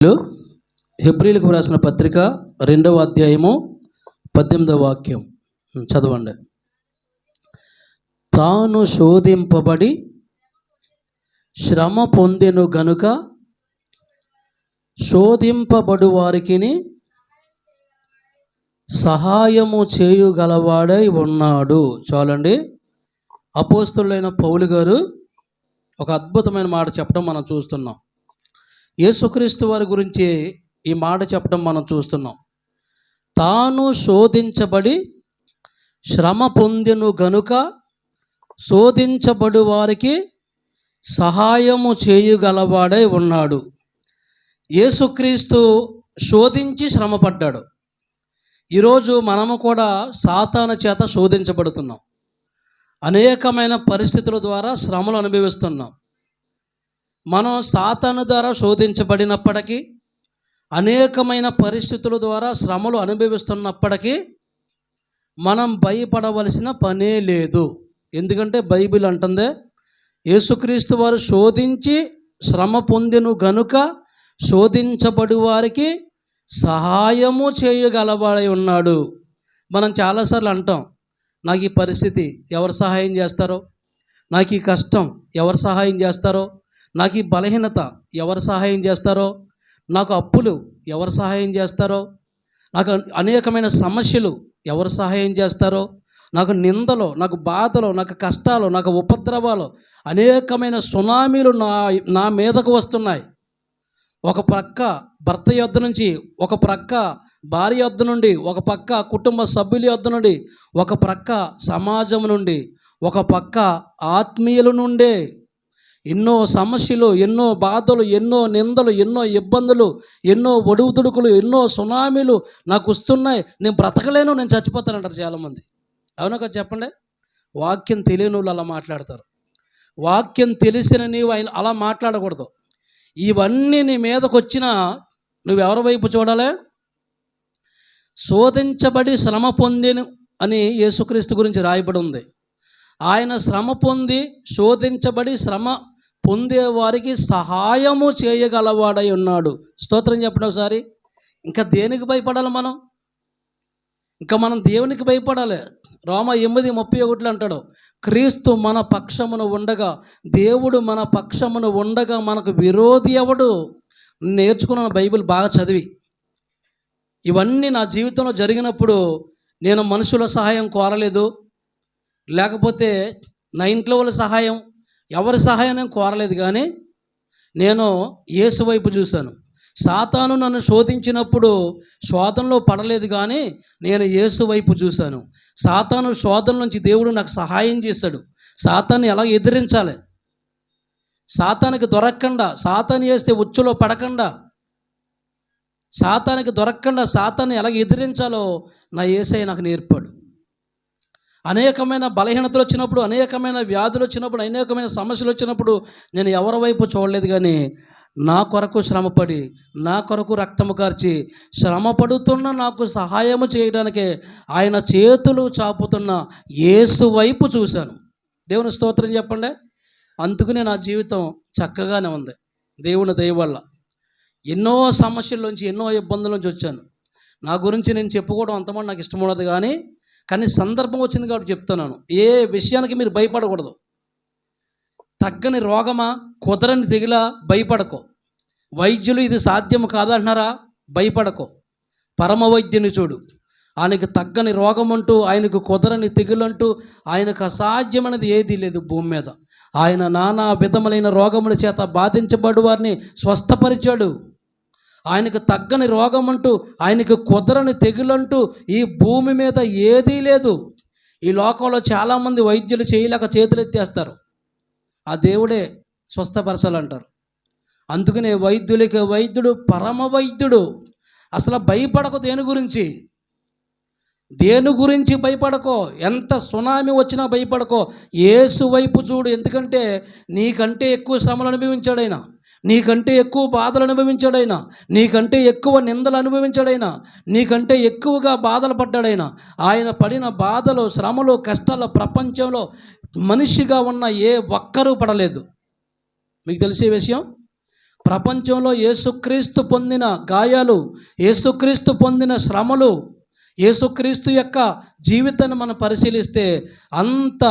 హెబ్రీలకు రాసిన పత్రిక 2వ అధ్యాయము 18వ వాక్యం చదవండి. తాను శోధింపబడి శ్రమ పొందెను గనుక శోధింపబడు వారికిని సహాయము చేయగలవాడై ఉన్నాడు. చాలండి. అపోస్తలుడైన పౌలు గారు ఒక అద్భుతమైన మాట చెప్పడం మనం చూస్తున్నాం. యేసుక్రీస్తు వారి గురించి ఈ మాట చెప్పడం మనం చూస్తున్నాం. తాను శోధించబడి శ్రమ పొందెను గనుక శోధించబడు వారికి సహాయము చేయగలవాడై ఉన్నాడు. యేసుక్రీస్తు శోధించి శ్రమపడ్డాడు. ఈరోజు మనము కూడా సాతాను చేత శోధించబడుతున్నాం. అనేకమైన పరిస్థితుల ద్వారా శ్రమలు అనుభవిస్తున్నాం. మనం సాతాను ద్వారా శోధించబడినప్పటికీ, అనేకమైన పరిస్థితుల ద్వారా శ్రమలు అనుభవిస్తున్నప్పటికీ మనం భయపడవలసిన పనే లేదు. ఎందుకంటే బైబిల్ అంటుందే, యేసుక్రీస్తు వారు శోధించి శ్రమ పొందెను గనుక శోధించబడి వారికి సహాయము చేయగలవాడై ఉన్నాడు. మనం చాలాసార్లు అంటాం, నాకు ఈ పరిస్థితి ఎవరు సహాయం చేస్తారో, నాకు ఈ కష్టం ఎవరు సహాయం చేస్తారో, నాకు ఈ బలహీనత ఎవరు సహాయం చేస్తారో, నాకు అప్పులు ఎవరు సహాయం చేస్తారో, నాకు అనేకమైన సమస్యలు ఎవరు సహాయం చేస్తారో, నాకు నిందలు, నాకు బాధలు, నాకు కష్టాలు, నాకు ఉపద్రవాలు, అనేకమైన సునామీలు నా మీదకు వస్తున్నాయి. ఒక ప్రక్క భర్త యొద్ద నుంచి, ఒక ప్రక్క భార్య యొద్ద నుండి, ఒక పక్క కుటుంబ సభ్యుల యొద్ద నుండి, ఒక ప్రక్క సమాజం నుండి, ఒక పక్క ఆత్మీయుల నుండే ఎన్నో సమస్యలు, ఎన్నో బాధలు, ఎన్నో నిందలు, ఎన్నో ఇబ్బందులు, ఎన్నో ఒడుగుతుడుకులు, ఎన్నో సునామీలు నాకు వస్తున్నాయి. నేను బ్రతకలేను, నేను చచ్చిపోతానంటారు చాలామంది. అవునా కదా? చెప్పండి. వాక్యం తెలియని వాళ్ళు అలా మాట్లాడతారు. వాక్యం తెలిసిన నీవు ఆయన అలా మాట్లాడకూడదు. ఇవన్నీ నీ మీదకు వచ్చినా నువ్వెవరి వైపు చూడాలి? శోధించబడి శ్రమ పొందెను అని యేసుక్రీస్తు గురించి రాయబడి ఉంది. ఆయన శ్రమ పొంది శోధించబడి శ్రమ పొందే వారికి సహాయము చేయగలవాడై ఉన్నాడు. స్తోత్రం చెప్పండి ఒకసారి. ఇంకా దేనికి భయపడాలి మనం? ఇంకా మనం దేవునికి భయపడాలి. రోమా 8:31 అంటాడు, క్రీస్తు మన పక్షమును ఉండగా, దేవుడు మన పక్షమును ఉండగా మనకు విరోధి ఎవడు? నేర్చుకున్నాను బైబిల్ బాగా చదివి. ఇవన్నీ నా జీవితంలో జరిగినప్పుడు నేను మనుషుల సహాయం కోరలేదు, లేకపోతే నా ఇంట్లో వాళ్ళ సహాయం, ఎవరి సహాయం నేను కోరలేదు. కానీ నేను యేసు వైపు చూశాను. సాతాను నన్ను శోధించినప్పుడు శోధనలో పడలేదు, కానీ నేను యేసు వైపు చూశాను. సాతాను శోధన నుంచి దేవుడు నాకు సహాయం చేశాడు. సాతాన్ని ఎలా ఎదిరించాలి, సాతానికి దొరకకుండా, సాతాను చేస్తే ఉచ్చులో పడకుండా, సాతానికి దొరకకుండా సాతాన్ని ఎలా ఎదిరించాలో నా యేసయ్య నాకు నేర్పాడు. అనేకమైన బలహీనతలు వచ్చినప్పుడు, అనేకమైన వ్యాధులు వచ్చినప్పుడు, అనేకమైన సమస్యలు వచ్చినప్పుడు నేను ఎవరి వైపు చూడలేదు, కానీ నా కొరకు శ్రమపడి, నా కొరకు రక్తము కార్చి శ్రమపడుతున్న నాకు సహాయము చేయడానికే ఆయన చేతులు చాపుతున్న యేసు వైపు చూశాను. దేవుని స్తోత్రం చెప్పండి. అందుకనే నా జీవితం చక్కగానే ఉంది. దేవుని దయ వల్ల ఎన్నో సమస్యల్లోంచి, ఎన్నో ఇబ్బందుల నుంచి వచ్చాను. నా గురించి నేను చెప్పుకోవడం అంతమంది నాకు ఇష్టం ఉండదు, కానీ సందర్భం వచ్చింది కాబట్టి చెప్తున్నాను. ఏ విషయానికి మీరు భయపడకూడదు. తగ్గని రోగమా, కుదరని తెగిలా భయపడకో. వైద్యులు ఇది సాధ్యం కాదంటున్నారా? భయపడకో. పరమ వైద్యుని చూడు. ఆయనకు తగ్గని రోగం అంటూ, ఆయనకు కుదరని తెగులంటూ, ఆయనకు అసాధ్యమైనది ఏదీ లేదు భూమి మీద. ఆయన నానా విధములైన రోగముల చేత బాధించబడు వారిని స్వస్థపరిచాడు. ఆయనకు తగ్గని రోగం అంటూ, ఆయనకు కుదరని తెగులంటూ ఈ భూమి మీద ఏదీ లేదు. ఈ లోకంలో చాలామంది వైద్యులు చేయలేక చేతులు ఎత్తేస్తారు. ఆ దేవుడే స్వస్థపరచాలంటారు. అందుకనే వైద్యులకి వైద్యుడు పరమ వైద్యుడు. అసలు భయపడకు. దేని గురించి భయపడకో. ఎంత సునామీ వచ్చినా భయపడకో. యేసు వైపు చూడు. ఎందుకంటే నీకంటే ఎక్కువ శ్రమలు అనుభవించాడైనా, నీకంటే ఎక్కువ బాధలు అనుభవించాడైనా, నీకంటే ఎక్కువ నిందలు అనుభవించాడైనా, నీకంటే ఎక్కువగా బాధలు పడ్డాడైనా. ఆయన పడిన బాధలు, శ్రమలు, కష్టాలు ప్రపంచంలో మనిషిగా ఉన్న ఏ ఒక్కరూ పడలేదు. మీకు తెలిసే విషయం, ప్రపంచంలో యేసుక్రీస్తు పొందిన గాయాలు, యేసుక్రీస్తు పొందిన శ్రమలు, యేసుక్రీస్తు యొక్క జీవితాన్ని మనం పరిశీలిస్తే అంత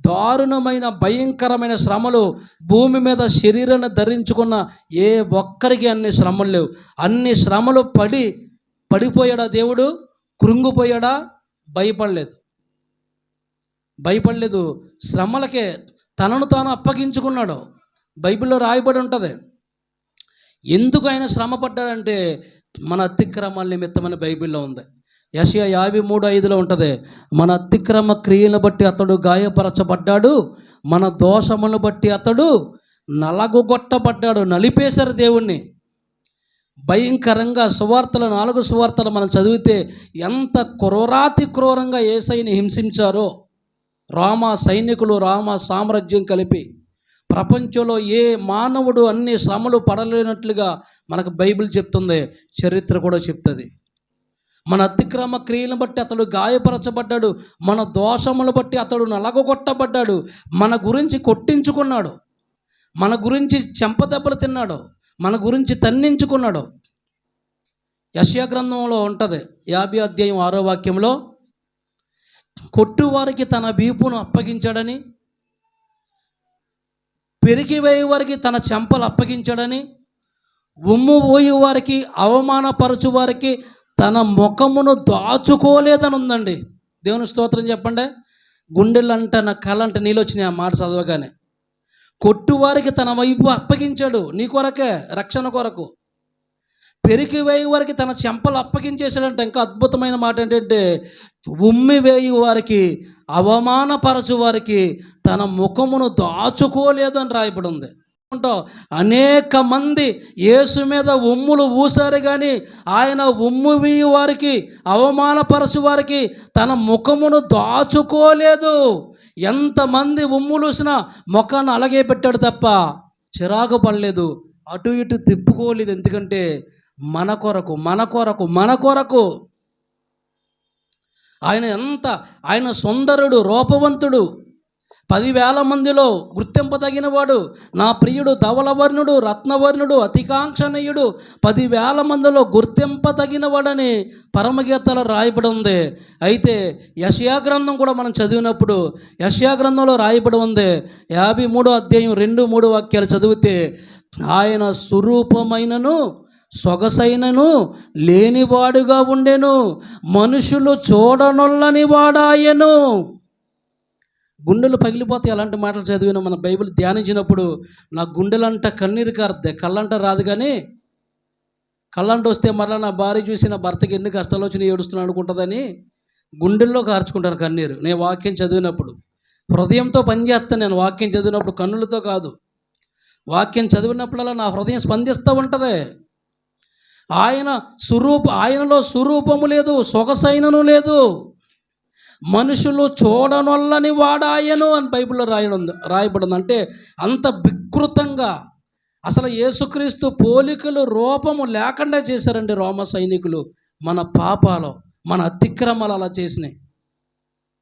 దారుణమైన భయంకరమైన శ్రమలు భూమి మీద శరీరాన్ని ధరించుకున్న ఏ ఒక్కరికి అన్ని శ్రమలు లేవు. అన్ని శ్రమలు పడిపోయాడా దేవుడు? కృంగిపోయాడా? భయపడలేదు. శ్రమలకే తనను తాను అప్పగించుకున్నాడు. బైబిల్లో రాయబడి ఉంటుంది. ఎందుకు ఆయన శ్రమ పడ్డాడంటే మన అతిక్రమాల నిమిత్తమని బైబిల్లో ఉంది. యెషయా 53:5 ఉంటుంది, మన అతిక్రమ క్రియలను బట్టి అతడు గాయపరచబడ్డాడు, మన దోషములను బట్టి అతడు నలగొట్టబడ్డాడు. నలిపేశారు దేవుణ్ణి భయంకరంగా. సువార్తలు 4 సువార్తలు మనం చదివితే ఎంత క్రూరంగా యేసయ్యని హింసించారో. రోమా సైనికులు, రోమా సామ్రాజ్యం కలిపి ప్రపంచంలో ఏ మానవుడు అన్ని శ్రమలు పడలేనట్లుగా మనకు బైబిల్ చెప్తుంది, చరిత్ర కూడా చెప్తుంది. మన అతిక్రమ క్రియలను బట్టి అతడు గాయపరచబడ్డాడు, మన దోషములు బట్టి అతడు నలగొట్టబడ్డాడు. మన గురించి కొట్టించుకున్నాడు, మన గురించి చెంపదెబ్బలు తిన్నాడు, మన గురించి తన్నించుకున్నాడు. యెషయా గ్రంథంలో ఉంటుంది 50:6 కొట్టువారికి తన వీపును అప్పగించాడని, పెరిగివేయ వారికి తన చెంపలు అప్పగించాడని, ఉమ్ము పోయి వారికి అవమానపరచు వారికి తన ముఖమును దాచుకోలేదని ఉందండి. దేవుని స్తోత్రం చెప్పండి. గుండెలంట నా కళ్ళంట నీళ్ళు వచ్చినాయి ఆ మాట చదవగానే. కొట్టువారికి తన వైపు అప్పగించాడు, నీ కొరకే, రక్షణ కొరకు. పెరికి వేయి వారికి తన చెంపలు అప్పగించేశాడంట. ఇంకా అద్భుతమైన మాట ఏంటంటే, ఉమ్మి వేయి వారికి అవమానపరచు వారికి తన ముఖమును దాచుకోలేదు అని రాయబడి ఉంది. అనేక మంది యేసు మీద ఉమ్ములు ఊసారు, కానీ ఆయన ఉమ్ము వేయి వారికి అవమానపరచు వారికి తన ముఖమును దాచుకోలేదు. ఎంతమంది ఉమ్ములూసినా ముఖాన్ని అలాగే పెట్టాడు తప్ప చిరాకు పడలేదు, అటు ఇటు తిప్పుకోలేదు. ఎందుకంటే మన కొరకు ఆయన సుందరుడు, రూపవంతుడు, 10,000 మందిలో గుర్తింపదగినవాడు, నా ప్రియుడు, ధవలవర్ణుడు, రత్నవర్ణుడు, అతికాంక్షణీయుడు, 10,000 మందిలో గుర్తింపదగినవాడని పరమగీతాలో రాయబడి ఉంది. అయితే యెషయా గ్రంథం కూడా మనం చదివినప్పుడు యెషయా గ్రంథంలో రాయబడి ఉంది 53:2-3 చదివితే, ఆయన స్వరూపమైనను సొగసైనను లేనివాడుగా ఉండెను, మనుషులు చూడనొల్లని వాడాయను. గుండెలు పగిలిపోతాయి అలాంటి మాటలు చదివిన మన బైబిల్ ధ్యానించినప్పుడు. నా గుండెలంట కన్నీరు కారుద్ది, కళ్ళంట రాదు. కానీ కళ్ళంట వస్తే మరలా నా భార్య చూసి నా భర్తకి ఎన్ని కష్టాలు వచ్చి ఏడుస్తున్నాను అనుకుంటుందని గుండెల్లో కార్చుకుంటాను కన్నీరు. నేను వాక్యం చదివినప్పుడు హృదయంతో పనిచేస్తాను. నేను వాక్యం చదివినప్పుడు కన్నులతో కాదు. వాక్యం చదివినప్పుడల్లా నా హృదయం స్పందిస్తూ ఉంటుంది. ఆయనలో స్వరూపము లేదు, సొగసైనను లేదు, మనుషులు చూడనొల్లని వాడాయను అని బైబిల్లో రాయబడింది. అంటే అంత వికృతంగా అసలు యేసుక్రీస్తు పోలికలు రూపము లేకుండా చేశారండి రోమ సైనికులు. మన పాపాలు, మన అతిక్రమాలు అలా చేసినాయి.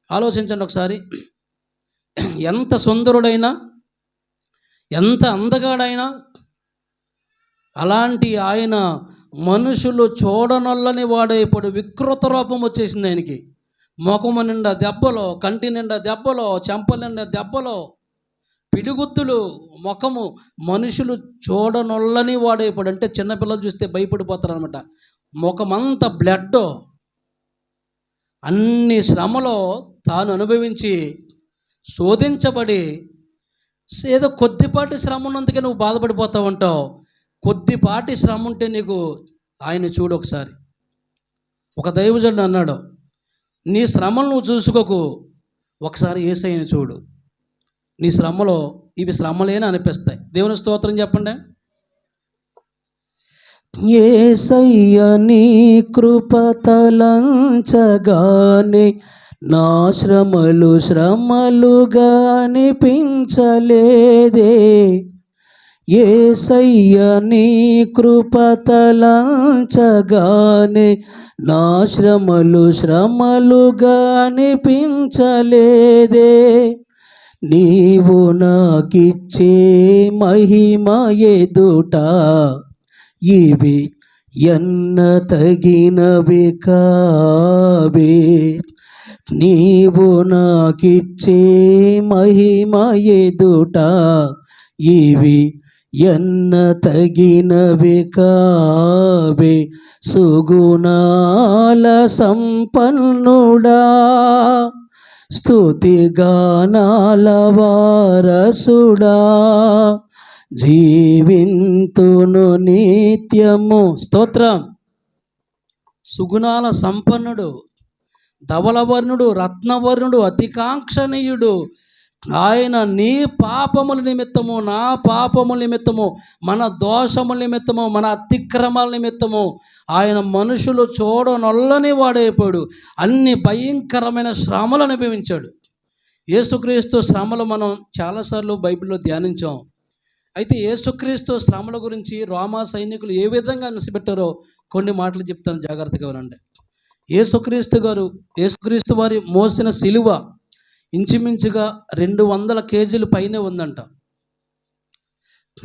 ఆలోచించండి ఒకసారి. ఎంత సుందరుడైనా, ఎంత అందగాడైనా, అలాంటి ఆయన మనుషులు చూడనొల్లని వాడైపోయి వికృత రూపం వచ్చేసింది ఆయనకి. ముఖము నిండా దెబ్బలో, కంటి నిండా దెబ్బలో, చెంపల నిండా దెబ్బలో, పిడిగుత్తులు, ముఖము మనుషులు చూడనొల్లని వాడైపోయాడు. అంటే చిన్నపిల్లలు చూస్తే భయపడిపోతారు అనమాట. ముఖమంతా బ్లడ్. అన్ని శ్రమలో తాను అనుభవించి శోధించబడి, ఏదో కొద్దిపాటి శ్రమ ఉన్నందుకే నువ్వు బాధపడిపోతూ ఉంటావు. కొద్దిపాటి శ్రమ ఉంటే నీకు ఆయన చూడు ఒకసారి. ఒక దైవజనుడు అన్నాడు, నీ శ్రమను నువ్వు చూసుకోకు, ఒకసారి యేసయ్యని చూడు. నీ శ్రమలో ఇవి శ్రమలేని అనిపిస్తాయి. దేవుని స్తోత్రం చెప్పండి. యేసయ్య నీ కృప తలంచగానే నా శ్రమలుగా అనిపించలేదే. యేసయ్య నీ కృప తలంచగానే నా శ్రమలుగా అనిపించలేదే. నీవు నాకిచ్చే మహిమ ఎదుట ఇవి ఎన్న తగినవి కావే. నీవు నాకిచ్చే మహిమ ఎదుట ఇవి ఎన్న తగినవి కావే. సుగుణాల సంపన్నుడా, స్తుతిగానాల వారసుడా, జీవింతును నిత్యము. స్తోత్రం. సుగుణాల సంపన్నుడు, ధవలవర్ణుడు, రత్నవర్ణుడు, అతికాంక్షణీయుడు ఆయన నీ పాపముల నిమిత్తము, నా పాపముల నిమిత్తము, మన దోషముల నిమిత్తము, మన అతిక్రమాల నిమిత్తము ఆయన మనుషులు చూడనొల్లని వాడైపోయాడు. అన్ని భయంకరమైన శ్రమలు అనుభవించాడు. యేసుక్రీస్తు శ్రమలు మనం చాలాసార్లు బైబిల్లో ధ్యానించాం. అయితే యేసుక్రీస్తు శ్రమల గురించి రోమా సైనికులు ఏ విధంగా అనిసిపెట్టారో కొన్ని మాటలు చెప్తాను, జాగ్రత్తగా వినండి. యేసుక్రీస్తు వారి మోసిన సిలువ ఇంచుమించుగా 200 కేజీలు పైనే ఉందంట.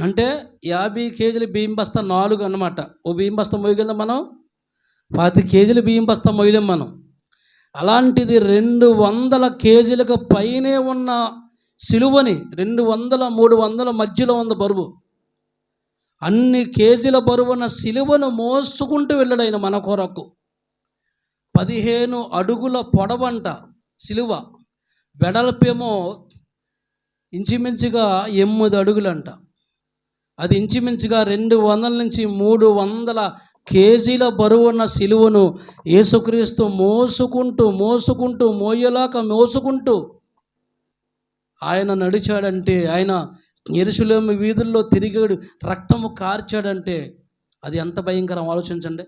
అంటే 50 కేజీల బియ్యం బస్తా 4 అన్నమాట. ఓ బియ్యం బస్తా మోయగలం మనం, 10 కేజీల బియ్యం బస్తా మోయలేం మనం. అలాంటిది 200 కేజీలకు పైనే ఉన్న సిలువని 200, 300 మధ్యలో ఉంది బరువు. అన్ని కేజీల బరువున్న సిలువను మోసుకుంటూ వెళ్ళాడు ఆయన మన కొరకు. 15 అడుగుల పొడవంట సిలువ, వెడల్పేమో ఇంచుమించుగా 8 అడుగులంట. అది ఇంచుమించుగా 200 నుంచి 300 కేజీల బరువున్న సిలువను యేసుక్రీస్తు మోసుకుంటూ మోసుకుంటూ ఆయన నడిచాడంటే, ఆయన యెరూషలేము వీధుల్లో తిరిగాడు, రక్తము కార్చాడంటే అది ఎంత భయంకరం ఆలోచించండి.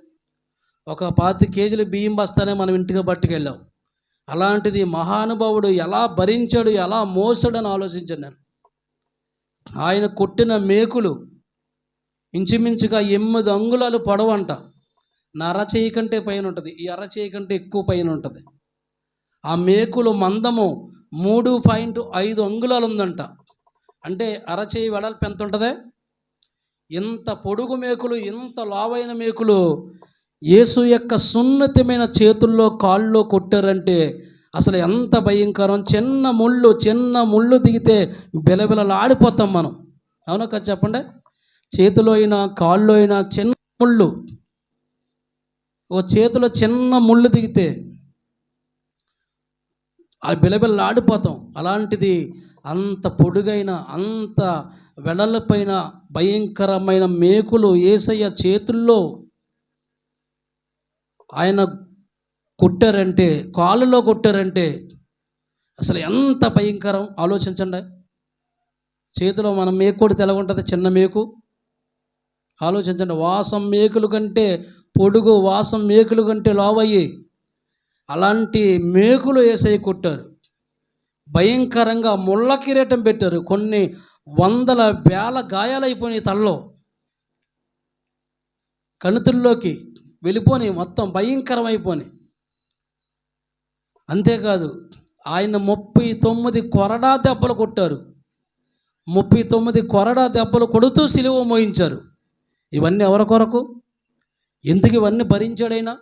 ఒక 25 కేజీల బియ్యం బస్తానే మనం ఇంటికి పట్టుకెళ్ళాం. అలాంటిది మహానుభావుడు ఎలా భరించాడు, ఎలా మోసాడని ఆలోచించాను నేను. ఆయన కొట్టిన మేకులు ఇంచుమించుగా 8 అంగుళాలు పొడవంట. నా అరచేయి కంటే పైన ఉంటుంది, ఈ అరచేయి కంటే ఎక్కువ పైన ఉంటుంది. ఆ మేకులు మందము 3.5 అంగుళాలు ఉందంట. అంటే అరచేయి వెడల్పు ఎంత ఉంటుంది? ఇంత పొడుగు మేకులు, ఇంత లావైన మేకులు యేసు యొక్క సున్నితమైన చేతుల్లో కాళ్ళలో కొట్టారంటే అసలు ఎంత భయంకరం. చిన్న ముళ్ళు దిగితే బిలబిలలాడిపోతాం మనం. అవునా కదా చెప్పండి? చేతిలో అయినా కాళ్ళు అయినా చిన్న ముళ్ళు, ఓ చేతిలో చిన్న ముళ్ళు దిగితే ఆ బిలబిలలాడిపోతాం. అలాంటిది అంత పొడుగైన, అంత వెడలపైన భయంకరమైన మేకులు యేసయ్య చేతుల్లో ఆయన కొట్టారంటే, కాళ్ళలో కొట్టారంటే అసలు ఎంత భయంకరం ఆలోచించండి. చేతిలో మనం మేకు కొడితే ఎలా ఉంటుంది? చిన్న మేకు ఆలోచించండి. వాసం మేకులు కంటే పొడుగు, వాసం మేకులు కంటే లావయ్యి అలాంటి మేకులు యేసయ్య కొట్టారు. భయంకరంగా ముళ్ళ కిరీటం పెట్టారు. కొన్ని 100,000 గాయాలైపోయినాయి తలలో, కణుతుల్లోకి వెళ్ళిపోని, మొత్తం భయంకరమైపోయి. అంతేకాదు ఆయన 39 కొరడా దెబ్బలు కొట్టారు. 39 కొరడా దెబ్బలు కొడుతూ సిలువ మోయించారు. ఇవన్నీ ఎవరి కొరకు? ఎందుకు ఇవన్నీ భరించాడైనా?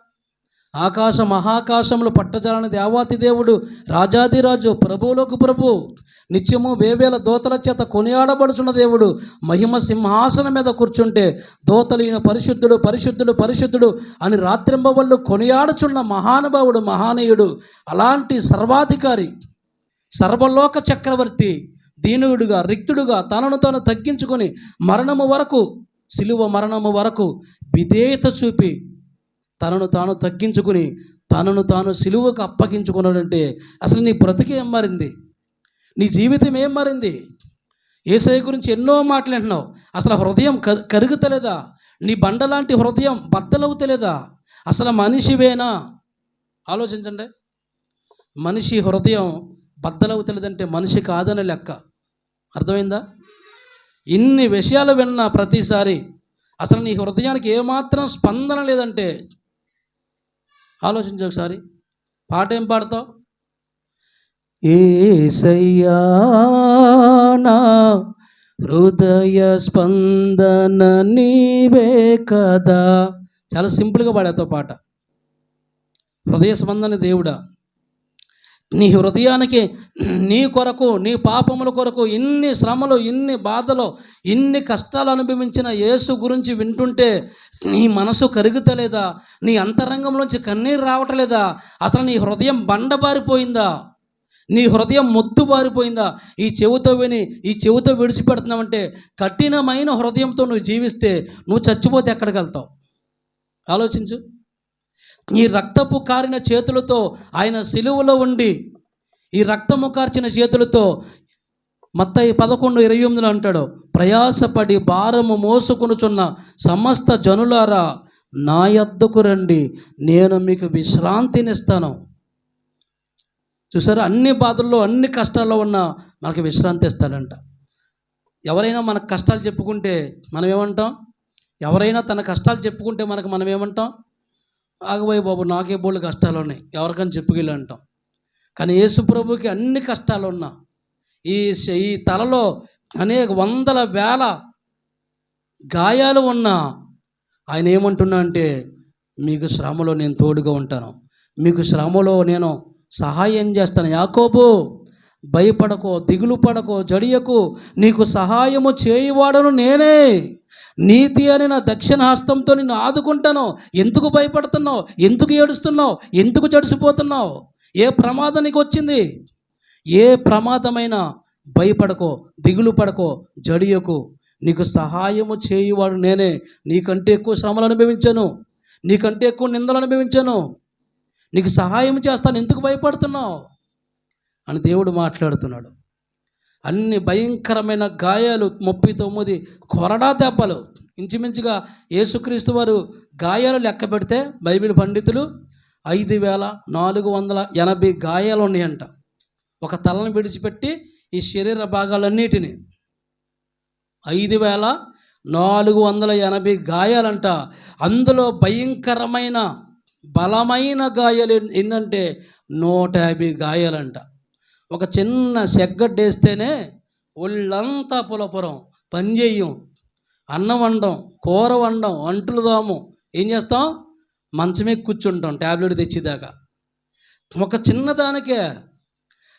మహాకాశములు పట్టజాలని దేవాతి దేవుడు, రాజాదిరాజు, ప్రభువులకు ప్రభు, నిత్యము వేవేల దూతల చేత కొనియాడబడుచున్న దేవుడు మహిమ సింహాసనం మీద కూర్చుంటే దూతలు ఈయన పరిశుద్ధుడు పరిశుద్ధుడు పరిశుద్ధుడు అని రాత్రింబవళ్ళు కొనియాడుచున్న మహానుభావుడు, మహానీయుడు, అలాంటి సర్వాధికారి, సర్వలోక చక్రవర్తి దీనుడుగా, రిక్తుడుగా తనను తాను తగ్గించుకొని సిలువ మరణము వరకు విధేయత చూపి తనను తాను తగ్గించుకుని తనను తాను సిలువకు అప్పగించుకున్నాడంటే అసలు నీ బ్రతికి ఏం మారింది? నీ జీవితం ఏం మారింది? యేసయ్య గురించి ఎన్నో మాటలు అంటున్నావు, అసలు హృదయం కరుగుతలేదా? నీ బండలాంటి హృదయం బద్దలవుతలేదా? అసలు మనిషివేనా? ఆలోచించండి. మనిషి హృదయం బద్దలవుతలేదంటే మనిషి కాదని లెక్క. అర్థమైందా? ఇన్ని విషయాలు విన్నా ప్రతిసారి అసలు నీ హృదయానికి ఏమాత్రం స్పందన లేదంటే ఆలోచించు ఒకసారి. పాట ఏం పాడతావు? యేసయ్యా నా హృదయ స్పందన నీవే కదా. చాలా సింపుల్గా పాడేతో పాట. హృదయ స్పందన దేవుడా, నీ హృదయానికి, నీ కొరకు, నీ పాపముల కొరకు ఇన్ని శ్రమలు, ఇన్ని బాధలు, ఇన్ని కష్టాలు అనుభవించిన యేసు గురించి వింటుంటే నీ మనసు కరుగుతలేదా? నీ అంతరంగంలోంచి కన్నీరు రావట్లేదా? అసలు నీ హృదయం బండబారిపోయిందా? నీ హృదయం మొద్దుబారిపోయిందా? ఈ చెవితో విని ఈ చెవితో విడిచిపెడుతున్నావంటే, కఠినమైన హృదయంతో నువ్వు జీవిస్తే నువ్వు చచ్చిపోతే ఎక్కడికి వెళ్తావు? ఆలోచించు. ఈ రక్తపు కారిన చేతులతో ఆయన సిలువలో ఉండి, ఈ రక్తము కార్చిన చేతులతో మత్తయి 11:28 అంటాడు, ప్రయాసపడి భారము మోసుకొనుచున్న సమస్త జనులారా నా యొద్దకు రండి, నేను మీకు విశ్రాంతినిస్తాను. చూసారా, అన్ని బాధల్లో అన్ని కష్టాల్లో ఉన్న మనకి విశ్రాంతి ఇస్తాడంట. ఎవరైనా మన కష్టాలు చెప్పుకుంటే మనం ఏమంటాం? ఎవరైనా తన కష్టాలు చెప్పుకుంటే మనం ఏమంటాం? ఆగబోయే బాబు, నాకే బోళ్ళు కష్టాలు ఉన్నాయి, ఎవరికైనా చెప్పుకెళ్ళి అంటాం. కానీ యేసు ప్రభుకి అన్ని కష్టాలు ఉన్నా, ఈ తలలో అనేక వందల వేల గాయాలు ఉన్నా ఆయన ఏమంటున్నా అంటే, మీకు శ్రమలో నేను తోడుగా ఉంటాను, మీకు శ్రమలో నేను సహాయం చేస్తాను. యాకోబు, భయపడకో, దిగులు పడకో, జడియకు, నీకు సహాయము చేయువాడను నేనే, నీతి అని నా దక్షిణ హస్తంతో నిన్ను ఆదుకుంటాను. ఎందుకు భయపడుతున్నావు? ఎందుకు ఏడుస్తున్నావు? ఎందుకు జడిసిపోతున్నావు? ఏ ప్రమాదం నీకు వచ్చింది? ఏ ప్రమాదమైనా భయపడకో, దిగులు పడకో, జడియకు, నీకు సహాయము చేయువాడు నేనే. నీకంటే ఎక్కువ శ్రమలు అనుభవించాను, నీకంటే ఎక్కువ నిందలు అనుభవించాను, నీకు సహాయం చేస్తాను, ఎందుకు భయపడుతున్నావు అని దేవుడు మాట్లాడుతున్నాడు. అన్ని భయంకరమైన గాయాలు, 39 కొరడా దెబ్బలు. ఇంచుమించుగా యేసుక్రీస్తు వారు గాయాలు లెక్క పెడితే బైబిల్ పండితులు 5480 గాయాలు ఉన్నాయంట. ఒక తలను విడిచిపెట్టి ఈ శరీర భాగాలన్నిటినీ 5480 గాయాలంట. అందులో భయంకరమైన బలమైన గాయాలు ఏంటంటే 150 గాయాలంట. ఒక చిన్న సెగ్గడ్డేస్తేనే ఒళ్ళంతా పులపురం, పనిచేయం, అన్నం వండం, కూర వండం, అంటులు దాము, ఏం చేస్తాం? మంచమే కూర్చుంటాం ట్యాబ్లెట్ తెచ్చేదాకా. ఒక చిన్నదానికే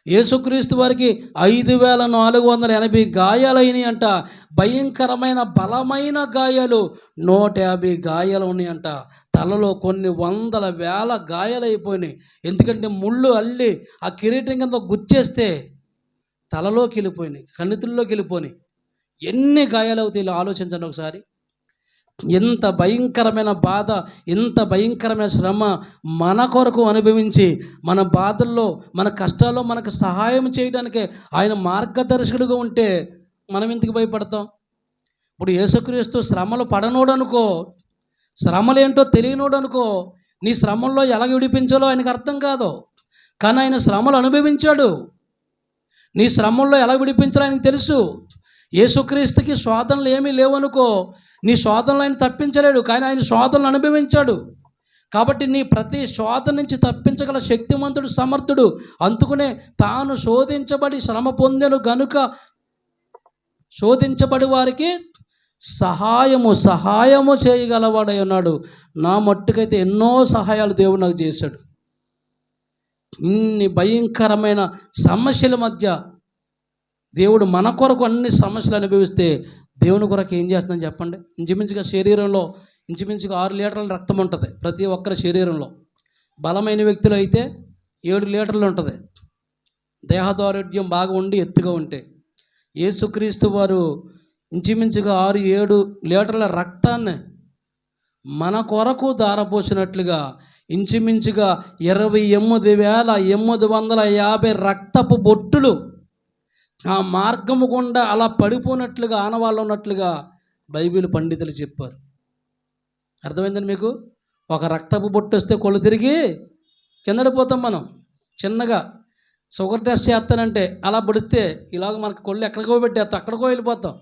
యేసుక్రీస్తు వారికి 5480 గాయాలైనాయి అంట. భయంకరమైన బలమైన గాయాలు 150 గాయాలు ఉన్నాయంట. తలలో కొన్ని వందల వేల గాయాలైపోయినాయి. ఎందుకంటే ముళ్ళు అల్లి ఆ కిరీటం కింద గుచ్చేస్తే తలలోకి వెళ్ళిపోయినాయి, కణితుల్లోకి వెళ్ళిపోయినాయి. ఎన్ని గాయాలు అవుతాయి ఆలోచించండి ఒకసారి. ఎంత భయంకరమైన బాధ, ఎంత భయంకరమైన శ్రమ మన కొరకు అనుభవించి, మన బాధల్లో, మన కష్టాల్లో మనకు సహాయం చేయడానికే ఆయన మార్గదర్శకుడిగా ఉంటే మనం ఎందుకు భయపడతాం? ఇప్పుడు యేసుక్రీస్తు శ్రమలు పడనోడు అనుకో, శ్రమలు ఏంటో తెలియనోడు అనుకో, నీ శ్రమల్లో ఎలా విడిపించాలో ఆయనకు అర్థం కాదు. కానీ ఆయన శ్రమలు అనుభవించాడు. నీ శ్రమల్లో ఎలా విడిపించాలో ఆయనకు తెలుసు. యేసుక్రీస్తుకి శోధనలు ఏమీ లేవనుకో, నీ శోధనలు ఆయన తప్పించలేడు, కానీ ఆయన శోధనలు అనుభవించాడు. కాబట్టి నీ ప్రతి శోధన నుంచి తప్పించగల శక్తిమంతుడు, సమర్థుడు. అందుకునే తాను శోధించబడి శ్రమ పొందెను గనుక శోధించబడి వారికి సహాయము చేయగలవాడై ఉన్నాడు. నా మట్టుకైతే ఎన్నో సహాయాలు దేవుడు నాకు చేశాడు. ఇన్ని భయంకరమైన సమస్యల మధ్య దేవుడు మన కొరకు అన్ని సమస్యలు అనుభవిస్తే దేవుని కొరకు ఏం చేస్తుందని చెప్పండి. ఇంచుమించుగా శరీరంలో 6 లీటర్ల రక్తం ఉంటుంది ప్రతి ఒక్కరి శరీరంలో. బలమైన వ్యక్తులు అయితే 7 లీటర్లు ఉంటుంది, దేహదారుఢ్యం బాగా ఉండి ఎత్తుగా ఉంటే. యేసుక్రీస్తు వారు ఇంచుమించుగా 6-7 లీటర్ల రక్తాన్ని మన కొరకు ధారపోసినట్లుగా ఇంచుమించుగా 28,850 రక్తపు బొట్టులు ఆ మార్గము గుండా అలా పడిపోయినట్లుగా, ఆనవాళ్ళు ఉన్నట్లుగా బైబిల్ పండితులు చెప్పారు. అర్థమైందని మీకు? ఒక రక్తపు బొట్టు వస్తే కొళ్ళు తిరిగి కిందడిపోతాం మనం. చిన్నగా షుగర్ టెస్ట్ చేస్తానంటే అలా పొడిస్తే ఇలాగ మనకు కొళ్ళు ఎక్కడికో పెట్టేస్తాం, అక్కడికో వెళ్ళిపోతాం.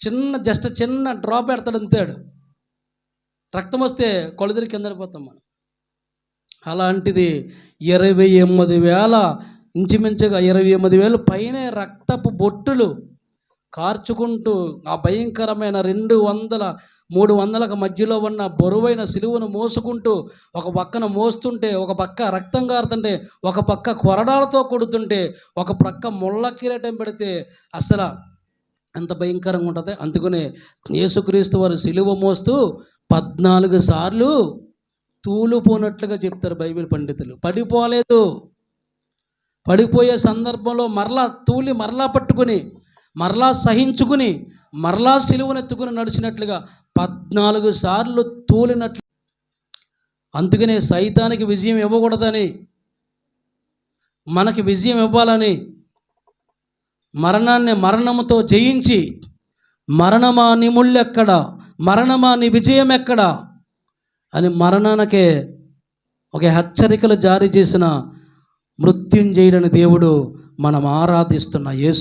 చిన్న డ్రాప్ పెడతాడు అంతేడు, రక్తం వస్తే కొళ్ళు తిరిగి కిందడిపోతాం మనం. అలాంటిది 28,000 ఇంచుమించుగా 28,000 పైనే రక్తపు బొట్టులు కార్చుకుంటూ ఆ భయంకరమైన 200-300లకు మధ్యలో ఉన్న బరువైన సిలువను మోసుకుంటూ ఒక పక్కన మోస్తుంటే, ఒక పక్క రక్తం కారుతుంటే, ఒక పక్క కొరడాలతో కొడుతుంటే, ఒక పక్క ముళ్ళ కిరీటం పెడితే అసలు ఎంత భయంకరంగా ఉంటుంది. అందుకనే యేసుక్రీస్తు వారు సిలువ మోస్తూ 14 సార్లు తూలిపోనట్లుగా చెప్తారు బైబిల్ పండితులు. పడిపోలేదు. పడిపోయే సందర్భంలో మరలా పట్టుకుని, మరలా సహించుకుని, మరలా సిలువనెత్తుకుని నడిచినట్లుగా 14 సార్లు తూలినట్లు. అందుకనే సైతానికి విజయం ఇవ్వకూడదని, మనకి విజయం ఇవ్వాలని మరణాన్ని మరణముతో జయించి, మరణమా నీ ముళ్ళెక్కడ, మరణమా నీ విజయం ఎక్కడ అని మరణానికే ఒక హెచ్చరికలు జారీ చేసిన మృత్యుంజయుడని దేవుడు మనం ఆరాధిస్తున్న యేసు